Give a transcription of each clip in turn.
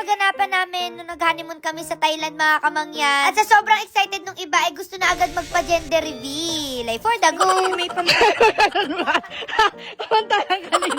kaganapan namin nung nag-honeymoon kami sa Thailand, mga kamangyan. At sa sobrang excited nung iba, ay gusto na agad magpa-gender reveal. Ay, for the go! May pamantalan ba? Pamantalan ka rin.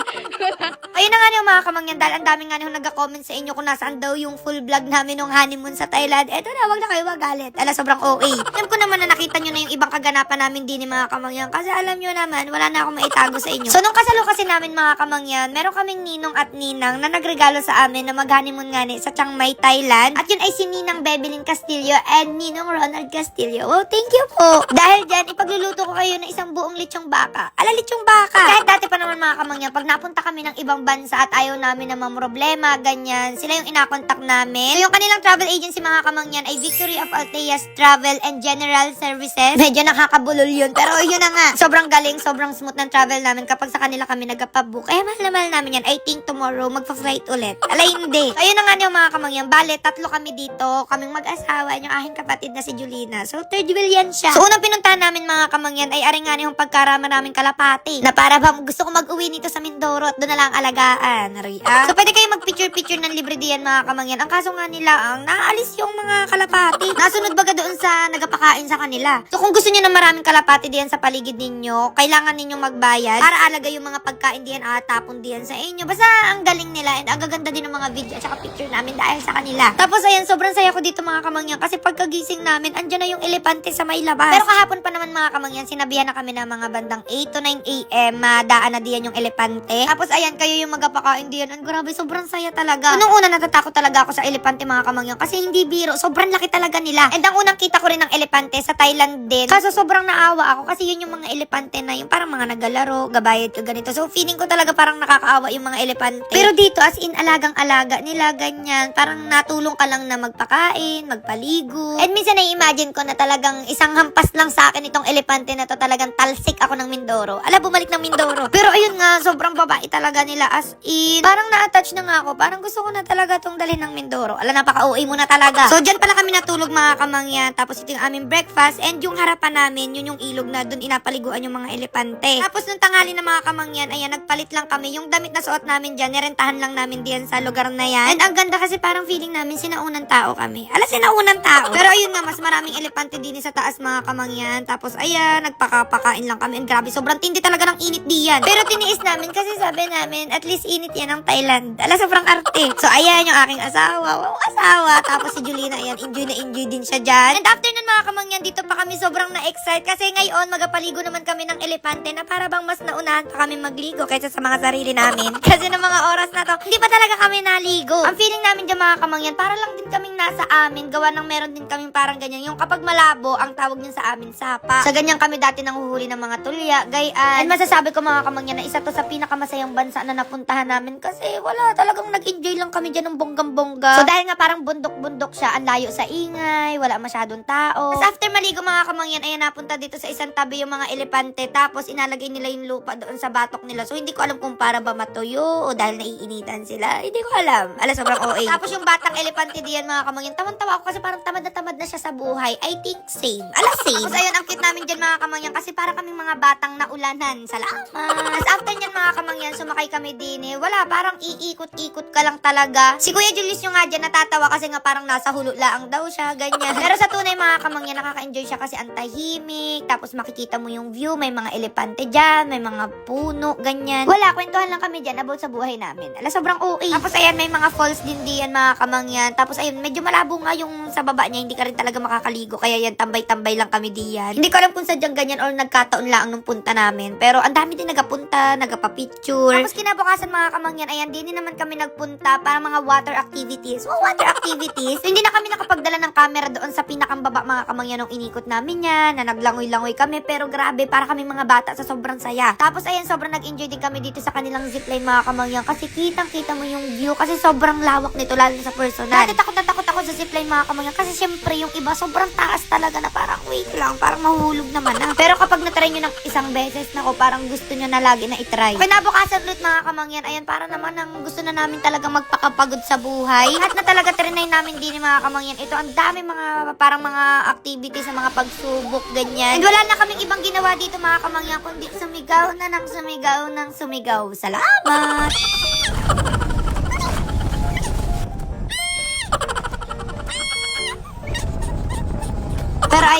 Ayun na nga niyo, mga kamangyan, dahil ang dami nga niyo nagka-comment sa inyo kung nasaan daw yung full vlog namin nung honeymoon sa Thailand. Eto na, wag na kayo magalit. Ala, sobrang OA. Alam ko naman na nakita nyo na yung ibang kaganapan namin din ni mga kamangyan. Kasi alam nyo naman, wala na akong maitago sa inyo. So, nung kasalo kasi namin, mga kamangyan, meron kaming ninong at ninang na nagregalo sa amin na mag-honeymoon nga ni sa Chiang Mai, Thailand. At yun ay si Ninang Bebelyn Castillo and Ninong Ronald Castillo. Wow, thank you po. Dahil dyan, ipagluluto ko kayo ng isang buong lechong baka. Ala, lechong baka. Kahit dati pa naman, mga kamangyan, pag napunta kami ng ibang bansa at ayaw namin na mamroblema, ganyan, sila yung inakontak namin. So, yung kanilang travel agency, mga kamangyan, ay Victory of Alteas Travel and General Services. Medyo nakakabulol yun, pero yun na nga. Sobrang galing, sobrang smooth ng travel namin kapag sa kanila kami nagpapabook. Eh, mahal na mahal namin yan. I think tomorrow, magpa-flight ulit. Alay, hindi. Ayun na nga niyo, mga kamangyan. Bale, tatlo kami dito. Kaming mag-asawa, yung aking kapatid na si Julina. So, third wheel yan siya. So, unang pinuntahan namin, mga kamangyan, ay aring nga yung pagkarama namin kalapati. Na para bang gusto ko mag-uwi nito sa Mindoro at doon na lang alagaan. So, pwede kayo mag-picture-picture ng libre diyan, mga kamangyan. Ang kaso nga nila, ang naalis yung mga kalapati. Nasunod baga doon sa nagapakain sa kanila. So, kung gusto niyo ng maraming kalapati diyan sa paligid ninyo, kailangan ninyong magbayad para alaga yung mga pagkain diyan at tapon diyan sa inyo. Basta ang galing nila and ang gaganda din ng mga video at saka picture namin dahil sa kanila. Tapos, ayan, sobrang saya ko dito, mga kamangyan, kasi pagkagising namin, andyan na yung elepante sa may labas. Pero kahapon pa naman, mga kamangyan, sinabihan na kami ng mga bandang 8 to 9 a.m. Daan na diyan yung elepante. Tapos, ayan, kayo yung magapakain diyan. Ang grabe, sobrang saya talaga. Nung una, natatakot talaga ako sa elepante, mga kamangyan, kasi hindi biro. Sobrang laki talaga nila. And ang unang kita ko rin ng elepante sa Thailand din. Kaso sobrang naawa ako kasi yun yung mga elepante na yung parang mga nagalaro, gabayad ka ganito. So feeling ko talaga parang nakakaawa yung mga elepante. Pero dito, as in alagang-alaga nila, ganyan. Parang natulong ka lang na magpakain, magpaligo. And minsan na-imagine ko na talagang isang hampas lang sa akin itong elepante na to, talagang talsik ako ng Mindoro. Ala, bumalik ng Mindoro. Pero ayun nga, sobrang babae talaga nila, as in. Parang na-attach na nga ako. Parang gusto ko na talaga tong dalhin ng Mindoro. Ala, napaka-OA mo na talaga. So, dyan pala kami natulog, mga kamangyan. Tapos ito yung aming breakfast. And yung harapan namin, yun yung ilog na dun inapaliguan yung mga elepante. Tapos nung tanghali na, mga kamangyan, ayan, nagpalit lang kami. Yung damit na suot namin dyan, nirentahan lang namin diyan sa lugar na yan. And ang ganda kasi parang feeling namin sinaunang tao kami. Ala, sinaunang tao. Pero ayun nga, mas maraming elepante din sa taas, mga kamangyan. Tapos ayan, nagpakapakain lang kami. And grabe, sobrang tindi talaga ng init diyan. Pero tiniis namin kasi sabi namin, at least init yan ng Thailand. Ala, sobrang arte. So ayan, yung aking asawa. Wow, asawa. Tapos si Julina, ayan, enjoy na enjoy din siya dyan. And after nun, mga kamangyan, dito pa kami sobrang na-excite kasi ngayon, magapaligo naman kami ng elepante na para bang mas naunahan pa kami magligo kaysa sa mga sarili namin. Kasi ng mga oras na to, hindi pa talaga kami naligo. Ang feeling namin dyan, mga kamangyan, para lang din kaming nasa amin, gawa ng meron din kaming parang ganyan. Yung kapag malabo, ang tawag niyan sa amin, sapa. Sa ganyan kami dati nanghuhuli ng mga tulya, gayaan. And masasabi ko, mga kamangyan, na isa to sa pinakamasayang bansa na napuntahan namin kasi wala, talagang nag-enjoy lang kami dyan ng bonggang-bongga. So dahil nga parang bundok-bundok siya, ang layo sa ingay, wala masyadong tao. Tapos after maligo, mga kamangyan, ayan, napunta dito sa isang tabi yung mga elepante, tapos inalagay nila yung lupa doon sa batok nila. So hindi ko alam kung para ba matuyo o dahil naiinitan sila. Hindi ko alam. Ala, sobrang OA. Tapos yung batang elepante diyan, mga kamangyan, tawan-tawa ako kasi parang tamad na siya sa buhay. I think same. Ala, same. Tapos ayun, ang cute namin dyan, mga kamangyan, kasi para kaming mga batang naulanan. Salamat. Tapos after nyan, mga kamangyan, sumakay kami din eh. Wala, parang iikot-ikot ka lang talaga. Si Kuya Julius yung nga dyan natatawa kasi nga parang nasa hulo laang daw siya, ganyan. Pero sa tunay, mga kamangyan, nakaka-enjoy siya kasi ang tahimik. Tapos makikita mo yung view, may mga elepante dyan, may mga puno, ganyan. Wala, kwentuhan lang kami dyan about sa buhay namin. Ala, sobrang OA. Tapos ayan, may mga falls din diyan, mga kamangyan. Tapos ayun, medyo malabo nga yung sa baba niya, hindi ka rin talaga makakaligo. Kaya yan, tambay-tambay lang kami diyan. Hindi ko alam kung sadyang ganyan or nagkataon lang nung punta namin. Pero ang dami din nagapunta, nagapa-picture. Tapos kinabukasan, mga kamangyan, ayan, din naman kami nagpunta para mga water activities. Oh, water activities. So, hindi na kami nakapagdala ng camera doon sa pinakambaba, mga kamangyan, nung inikot namin yan, na naglangoy-langoy kami. Pero grabe, para kami mga bata sa sobrang saya. Tapos ayan, sobrang nag-enjoy din kami dito sa kanilang zipline, mga kamangyan, kasi kitang-kita mo yung view kasi sobrang lawak nito, lalo sa personal. Dati takot na takot ako sa zipline, mga kamangyan, kasi syempre yung iba sobrang taas talaga na parang wait lang, parang mahuhulog naman na. Pero kapag natry nyo ng isang beses, nako, parang gusto nyo na lagi na itry. Kinabukasan ulit, mga kamangyan, ayan, para naman ang gusto na namin talaga magpakapagod sa buhay. At na talaga trinay namin din, mga kamangyan, ito, ang dami mga parang mga activities sa mga pagsubok, ganyan. And wala na kaming ibang ginawa dito, mga kamangyan, kundi sumigaw na ng sumigaw ng sumigaw. Salamat!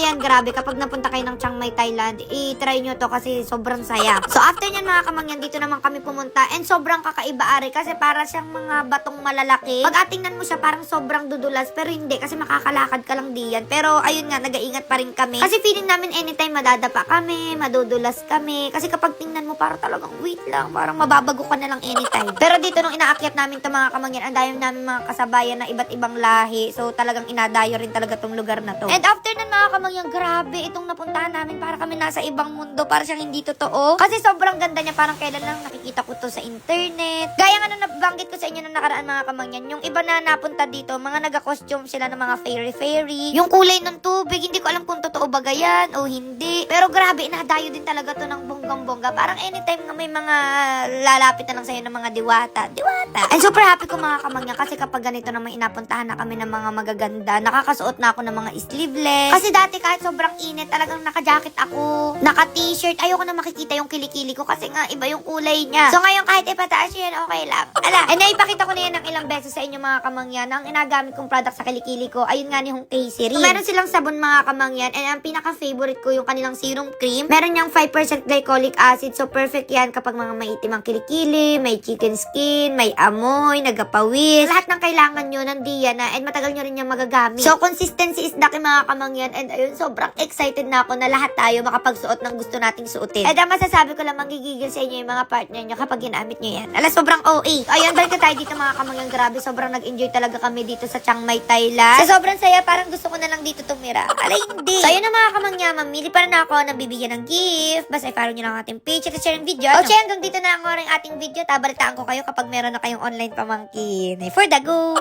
kamangyan, grabe, kapag napunta kayo ng Chiang Mai, Thailand, i-try nyo to kasi sobrang saya. So, after nyan mga kamangyan, dito naman kami pumunta and sobrang kakaiba ari kasi para siyang mga batong malalaki. Pag atingnan mo siya, parang sobrang dudulas, pero hindi kasi makakalakad ka lang diyan. Pero, ayun nga, nag-iingat pa rin kami. Kasi feeling namin anytime madadapa kami, madudulas kami. Kasi kapag tingnan mo, parang talagang wait lang, parang mababago ka na lang anytime. Pero dito nung inaakyat namin to mga kamangyan, ang dami namin mga kasabayan na iba't ibang lahi. So, talagang inadayo rin talaga tong lugar na to. And after nun mga kamangyan, grabe, itong napuntahan namin para kami nasa ibang mundo, para siyang hindi totoo. Kasi sobrang ganda niya, parang kailan lang nakikita ko to sa internet. Gaya nga nung nabanggit ko sa inyo nung nakaraan mga kamangyan, yung iba na napunta dito, mga nag-costume sila ng mga fairy-fairy. Yung kulay ng tubig, hindi ko alam kung totoo ba yan o hindi. Pero grabe, inadayo din talaga to ng bonggang-bongga. Parang anytime na may mga lalapit na lang sa'yo ng mga diwata. And super happy ko mga kamangyan kasi kapag ganito naman inapuntahan na kami ng mga magaganda, nakakasuot na ako ng mga sleeveless. Kasi dati kahit sobrang init, talagang naka-jacket ako, naka-t-shirt, ayoko na makikita yung kilikili ko kasi nga iba yung kulay niya. So ngayon kahit ipataas yun, okay lang. And naipakita ko na yan ng ilang beses sa inyo mga kamangyan. Ang inagamit kong product sa kilikili ko, ayun nga ni Hong Casey. So meron silang sabon mga kamangyan and ang pinaka-favorite ko yung kanilang serum cream. Meron niyang 5% glycolic acid, so perfect yan kapag mga maitim ang kilikili, may chicken skin, may amoy, nagapawis. Lahat ng kailangan nyo nandiyan na and matagal nyo rin yung magagamit. So consistency is the key mga kamangyan and ayun, sobrang excited na ako na lahat tayo makapagsuot ng gusto nating suotin. And ang masasabi ko lang, magigigil sa inyo yung mga partner nyo kapag ginamit nyo yan. Sobrang OA. Ayun, balik na tayo dito mga kamangyan. Grabe, sobrang nag-enjoy talaga kami dito sa Chiang Mai, Thailand. Sa sobrang saya, parang gusto ko na lang dito tumira. Hindi. So ayun na mga kamangyan, mamili pa rin ako na bibigyan ng gift. Basta i-follow nyo lang ang ating page at share ng video. Okay, hanggang dito na ang ating video. Tabalitaan ko kayo kapag meron na kayong online pamangkin. For the go!